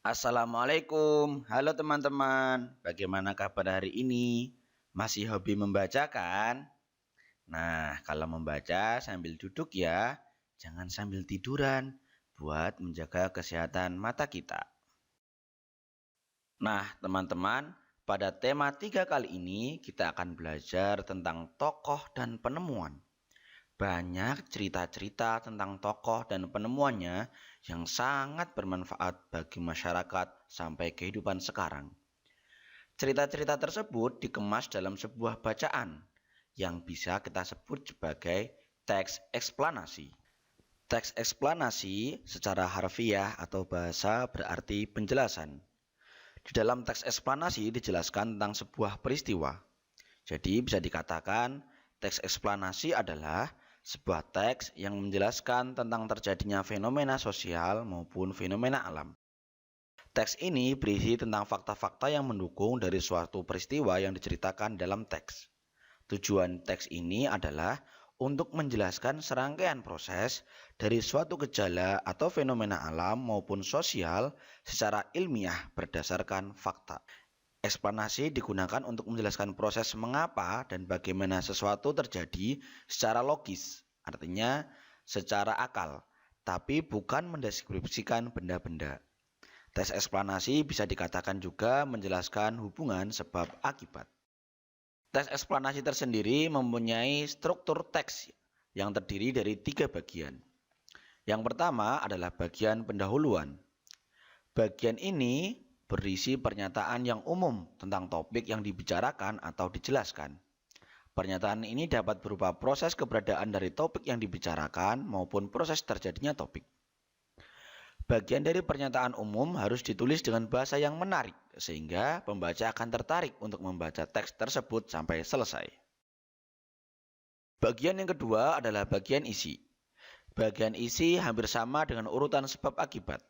Assalamualaikum, halo teman-teman. Bagaimana kabar hari ini? Masih hobi membaca kan? Nah, kalau membaca sambil duduk ya, jangan sambil tiduran, buat menjaga kesehatan mata kita. Nah, teman-teman, pada tema 3 kali ini kita akan belajar tentang tokoh dan penemuan. Banyak cerita-cerita tentang tokoh dan penemuannya yang sangat bermanfaat bagi masyarakat sampai kehidupan sekarang. Cerita-cerita tersebut dikemas dalam sebuah bacaan yang bisa kita sebut sebagai teks eksplanasi. Teks eksplanasi secara harfiah atau bahasa berarti penjelasan. Di dalam teks eksplanasi dijelaskan tentang sebuah peristiwa. Jadi bisa dikatakan teks eksplanasi adalah sebuah teks yang menjelaskan tentang terjadinya fenomena sosial maupun fenomena alam. Teks ini berisi tentang fakta-fakta yang mendukung dari suatu peristiwa yang diceritakan dalam teks. Tujuan teks ini adalah untuk menjelaskan serangkaian proses dari suatu gejala atau fenomena alam maupun sosial secara ilmiah berdasarkan fakta. Eksplanasi digunakan untuk menjelaskan proses mengapa dan bagaimana sesuatu terjadi secara logis, artinya secara akal, tapi bukan mendeskripsikan benda-benda. Teks eksplanasi bisa dikatakan juga menjelaskan hubungan sebab akibat. Teks eksplanasi tersendiri mempunyai struktur teks yang terdiri dari 3 bagian. Yang pertama adalah bagian pendahuluan. Bagian ini berisi pernyataan yang umum tentang topik yang dibicarakan atau dijelaskan. Pernyataan ini dapat berupa proses keberadaan dari topik yang dibicarakan maupun proses terjadinya topik. Bagian dari pernyataan umum harus ditulis dengan bahasa yang menarik, sehingga pembaca akan tertarik untuk membaca teks tersebut sampai selesai. Bagian yang kedua adalah bagian isi. Bagian isi hampir sama dengan urutan sebab akibat.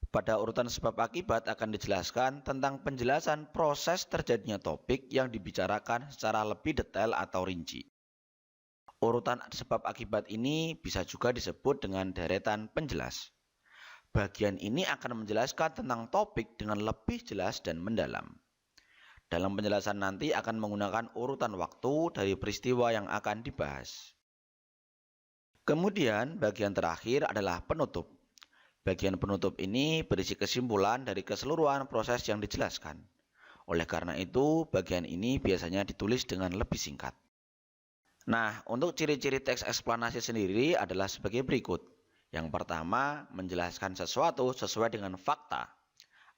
Pada urutan sebab akibat akan dijelaskan tentang penjelasan proses terjadinya topik yang dibicarakan secara lebih detail atau rinci. Urutan sebab akibat ini bisa juga disebut dengan deretan penjelas. Bagian ini akan menjelaskan tentang topik dengan lebih jelas dan mendalam. Dalam penjelasan nanti akan menggunakan urutan waktu dari peristiwa yang akan dibahas. Kemudian bagian terakhir adalah penutup. Bagian penutup ini berisi kesimpulan dari keseluruhan proses yang dijelaskan. Oleh karena itu, bagian ini biasanya ditulis dengan lebih singkat. Nah, untuk ciri-ciri teks eksplanasi sendiri adalah sebagai berikut. Yang pertama, menjelaskan sesuatu sesuai dengan fakta.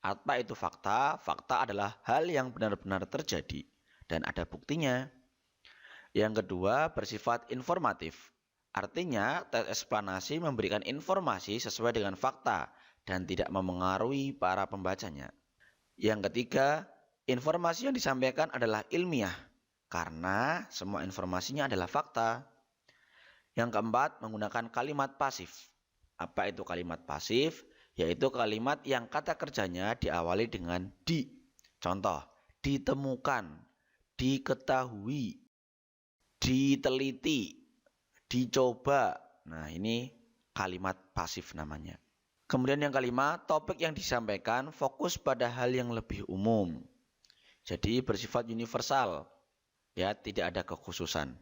Apa itu fakta? Fakta adalah hal yang benar-benar terjadi dan ada buktinya. Yang kedua, bersifat informatif. Artinya, teks eksplanasi memberikan informasi sesuai dengan fakta dan tidak memengaruhi para pembacanya. Yang ketiga, informasi yang disampaikan adalah ilmiah karena semua informasinya adalah fakta. Yang keempat, menggunakan kalimat pasif. Apa itu kalimat pasif? Yaitu kalimat yang kata kerjanya diawali dengan di. Contoh, ditemukan, diketahui, diteliti, dicoba. Nah, ini kalimat pasif namanya. Kemudian yang kelima, topik yang disampaikan fokus pada hal yang lebih umum. Jadi bersifat universal, ya, tidak ada kekhususan.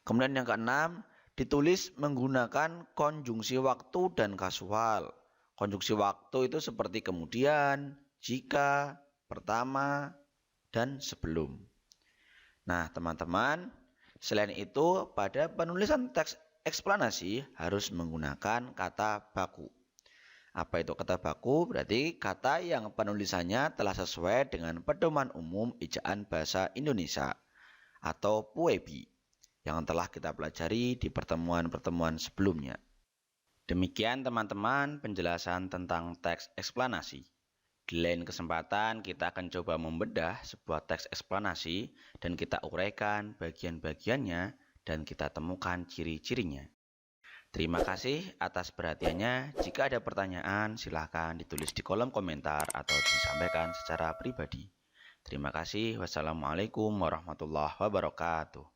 Kemudian yang keenam, ditulis menggunakan konjungsi waktu dan kasual. Konjungsi waktu itu seperti kemudian, jika, pertama, dan sebelum. Nah, teman-teman, selain itu, pada penulisan teks eksplanasi harus menggunakan kata baku. Apa itu kata baku? Berarti kata yang penulisannya telah sesuai dengan Pedoman Umum Ejaan Bahasa Indonesia atau PUEBI yang telah kita pelajari di pertemuan-pertemuan sebelumnya. Demikian teman-teman penjelasan tentang teks eksplanasi. Di lain kesempatan kita akan coba membedah sebuah teks eksplanasi dan kita uraikan bagian-bagiannya dan kita temukan ciri-cirinya. Terima kasih atas perhatiannya. Jika ada pertanyaan silahkan ditulis di kolom komentar atau disampaikan secara pribadi. Terima kasih. Wassalamualaikum warahmatullahi wabarakatuh.